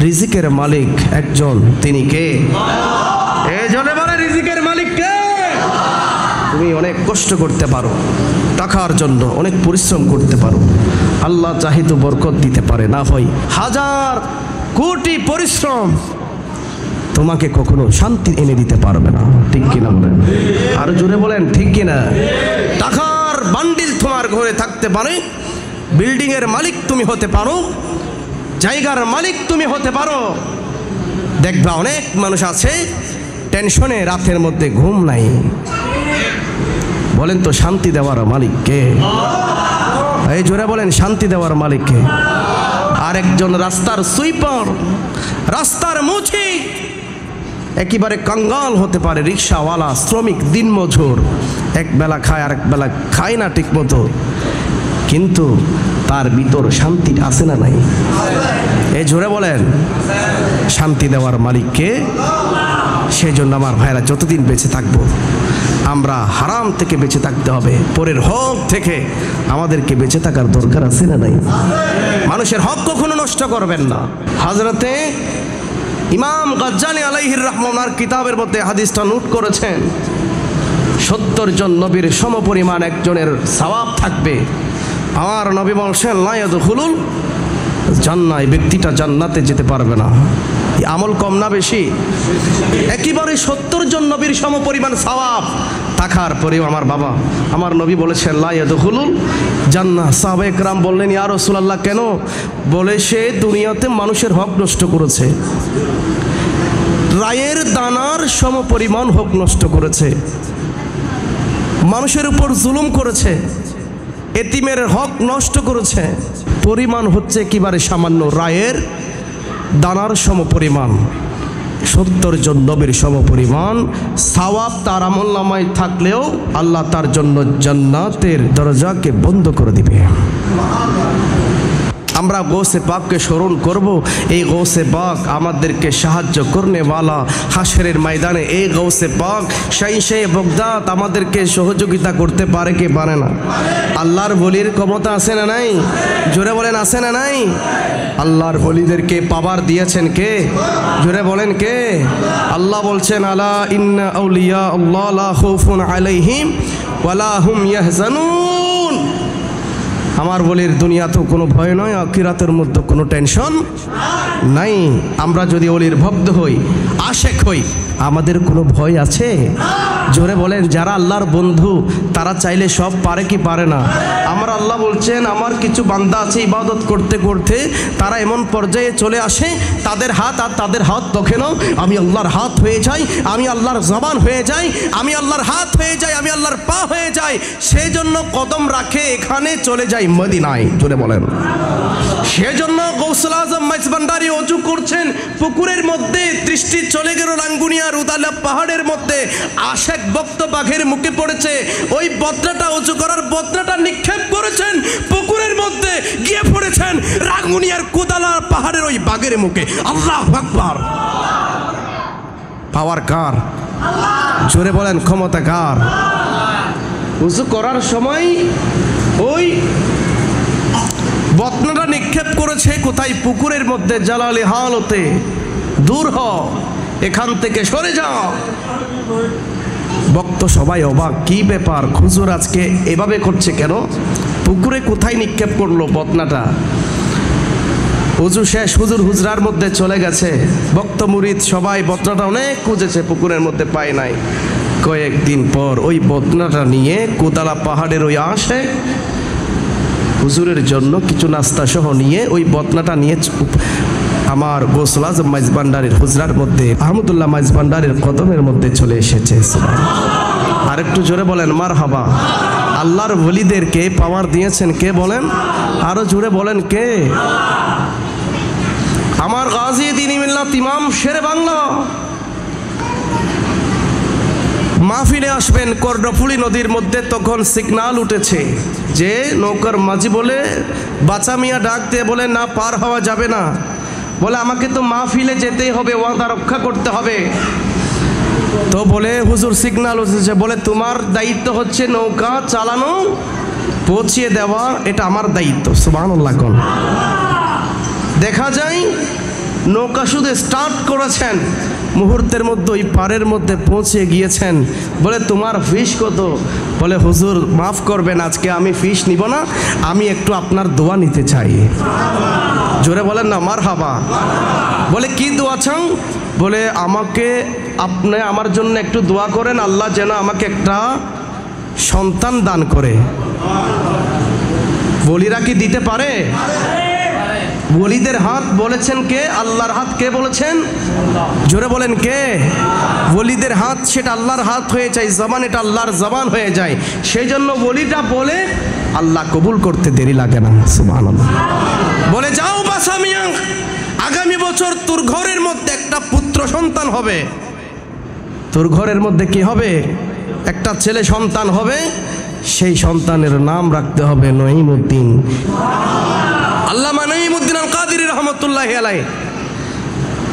রিজিকের মালিক একজন, তিনি কে? এই জন্য বলে রিজিকের মালিক কে? তুমি অনেক কষ্ট করতে পারো, টাকার জন্য অনেক পরিশ্রম করতে পারো, আল্লাহ চাহিত বরকত দিতে পারে, না হয় হাজার কোটি পরিশ্রম তোমাকে কখনো শান্তি এনে দিতে পারবে না। ঠিক কিনা বলেন? আরো জোরে বলেন ঠিক কিনা? টাকার বান্ডিল তোমার ঘরে থাকতে পারে, বিল্ডিং এর মালিক তুমি হতে পারো, জায়গার মালিক তুমি হতে পারো, দেখবা অনেক মানুষ আছে টেনশনে রাতের মধ্যে ঘুম নাই। বলেন তো শান্তি দেওয়ার মালিক কে? এই জোরে বলেন শান্তি দেওয়ার মালিক কে? আর একজন রাস্তার সুইপার, রাস্তার মুছি, একেবারে কাঙ্গাল হতে পারে, রিক্সাওয়ালা, শ্রমিক, দিনমজুর, এক বেলা খায় আর এক বেলা খায় না ঠিক মতো, কিন্তু তার ভিতর শান্তি আছে না নাই? এই জোরে বলেন শান্তি দেওয়ার মালিককে। সেই জন্য আমার ভাইরা যতদিন বেঁচে থাকবো আমরা হারাম থেকে বেঁচে থাকতে হবে, পরের হক থেকে আমাদেরকে বেঁচে থাকার দরকার আছে না নাই? মানুষের হক কখনো নষ্ট করবেন না। হযরতে ইমাম গাজ্জালি আলাইহির রহমানার কিতাবের মধ্যে হাদিসটা নোট করেছেন, 70 জন নবীর সমপরিমাণ একজনের সওয়াব থাকবে। আমার নবী বলছেন লা ইয়াদখুলুল জান্নাহ, এই ব্যক্তিটা জান্নাতে যেতে পারবে না। আমল কম না বেশি? একেবারে 70 জন নবীর সমপরিমাণ সওয়াব থাকার পরেও আমার বাবা আমার নবী বলেছেন লা ইয়াদখুলুল জান্নাহ। সাহাবায়ে কেরাম বললেন ইয়া রাসূলুল্লাহ কেন? বলে সে দুনিয়াতে মানুষের হক নষ্ট করেছে, রায়ের দানার সমপরিমাণ হক নষ্ট করেছে, মানুষের উপর জুলুম করেছে, এতিমের হক নষ্ট করেছে। পরিমাণ হচ্ছে একেবারে সামান্য, রায়ের দানার সমপরিমাণ, 70 জন নবীর সমপরিমাণ সওয়াব তার আমলনামায় থাকলেও আল্লাহ তার জন্য জান্নাতের দরজাকে বন্ধ করে দিবে। আমরা গৌসে পাককে স্মরণ করব। এই গৌসে পাক আমাদেরকে সাহায্য করনেওয়ালা, হাশরের ময়দানে এই গৌসে পাক শাইশে বগদাদ আমাদেরকে সহযোগিতা করতে পারে কি পারে না? আল্লাহর ওলির ক্ষমতা আছে না নাই? জোরে বলেন আছে না নাই? আল্লাহর ওলিদেরকে পাওয়ার দিয়েছেন কে? জোরে বলেন কে? আল্লাহ বলছেন আলা ইন্না আউলিয়া আল্লাহ লা খাউফুন আলাইহিম ওয়ালা হুম ইয়াহজানুন। আমার বলির দুনিয়াতেও কোনো ভয় নয়, আখিরাতের মধ্যে কোনো টেনশন নাই। আমরা যদি ওলির ভক্ত হই, আশেক হই, আমাদের কোনো ভয় আছে? জোরে বলেন। যারা আল্লাহর বন্ধু তারা চাইলে সব পারে কি পারে না? আমার আল্লাহ বলছেন আমার কিছু বান্দা আছে ইবাদত করতে করতে তারা এমন পর্যায়ে চলে আসে তাদের হাত আর তাদের হাত তখনও আমি আল্লাহর হাত হয়ে যাই, আমি আল্লাহর জবান হয়ে যাই, আমি আল্লাহর হাত হয়ে যাই, আমি আল্লাহর পা হয়ে যাই। সেই জন্য কদম রাখে এখানে চলে যাই মদিনায়। জোরে বলেন। সেজন্য গৌসুল আজম মাইজভান্ডারী ওযু করছেন পুকুরের মধ্যে, দৃষ্টি চলে গেল রাঙ্গুনিয়ার উদালা পাহাড়ের মধ্যে, আশেক ভক্ত বাঘের মুখে পড়েছে, ওই বদনাটা ওযু করার বদনাটা নিক্ষেপ করেছেন পুকুরের মধ্যে, গিয়ে পড়েছেন রাঙ্গুনিয়ার কুদালা পাহাড়ের ওই বাঘের মুখে। আল্লাহু আকবার। পাওয়ার কার? জোরে বলেন ক্ষমতা কার? ওযু করার সময় ওই বদনাটা নিক্ষেপ করেছে কোথায়? পুকুরের মধ্যে। জালালি হালতে দূর হ, এখান থেকে সরে যাও। ভক্ত সবাই অবাক, কি ব্যাপার, হুজুর আজকে এভাবে করছে কেন? পুকুরে কোথায় নিক্ষেপ করলো বদনাটা? ওযু শেষ, হুজুর হুজরার মধ্যে চলে গেছে। ভক্ত মুরিদ সবাই বদনাটা অনেক খুঁজেছে, পুকুরের মধ্যে পায় নাই। কয়েকদিন পর ওই বদনাটা নিয়ে কোদালা পাহাড়ের ওই আশেক হুজুরের জন্য কিছু নাস্তা সহ নিয়ে ওই বদনাটা নিয়ে আমার গৌসুল আজম মাইজভান্ডারীর হুজরার মধ্যে, আহমদুল্লাহ মাইজভান্ডারীর কদমের মধ্যে চলে এসেছে। আর একটু জোরে বলেন মারহাবা। আল্লাহর ওলিদেরকে পাওয়ার দিয়েছেন কে বলেন? আরো জোরে বলেন কে? আমার গাজী দ্বীন মিল্লাত ইমাম শেরে বাংলা মাহফিলে আসবেন কর্ণফুলী নদীর মধ্যে। তখন সিগনাল উঠেছে যে নৌকার মাঝি বলে বাচ্চা মিয়া ডাক দিয়ে বলে না, পার হওয়া যাবে না। বলে আমাকে তো মাহফিলে যেতেই হবে, ওয়াদা রক্ষা করতে হবে। তো বলে হুজুর সিগনাল উঠেছে, বলে তোমার দায়িত্ব হচ্ছে নৌকা চালানো, পৌঁছিয়ে দেওয়া, এটা আমার দায়িত্ব। সুবহানাল্লাহ। দেখা যায় নৌকা শুধু স্টার্ট করেছেন, মুহূর্তের মধ্যে ওই পাড়ের মধ্যে পৌঁছে গিয়েছেন। বলে তোমার ফিস কত? বলে হুজুর মাফ করবেন, আজকে আমি ফিস নিব না, আমি একটু আপনার দোয়া নিতে চাই। জোরে বলেন না মারহাবা। বলে কি দোয়া চান? বলে আমাকে আপনি আমার জন্য একটু দোয়া করেন, আল্লাহ যেন আমাকে একটা সন্তান দান করে। বলিরা কি দিতে পারে? ওলিদের হাত বলেছেন কে? আল্লাহর হাত কে বলেছেন? জোরে বলেন কে? ওলিদের হাত সেটা আল্লাহর হাত হয়ে যায়, জবান এটা আল্লাহর জবান হয়ে যায়। সেই জন্য ওলিটা বলে আল্লাহ কবুল করতে দেরি লাগে না। সুবহানাল্লাহ। বলে যাও বাসা মিয়া, আগামী বছর তোর ঘরের মধ্যে একটা পুত্র সন্তান হবে। তোর ঘরের মধ্যে কি হবে? একটা ছেলে সন্তান হবে। সেই সন্তানের নাম রাখতে হবে নঈমউদ্দিন। আল্লামা নঈমউদ্দিন আল কাদেরী রহমতুল্লাহি আলাইহি,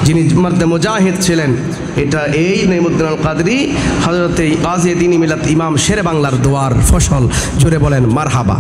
যিনি মর্দে মুজাহিদ ছিলেন, এটা এই নঈমউদ্দিন আল কাদেরী হযরতে গাজী দ্বীন মিলাত ইমাম শেরে বাংলার দোয়ার ফসল। জোরে বলেন মারহাবা।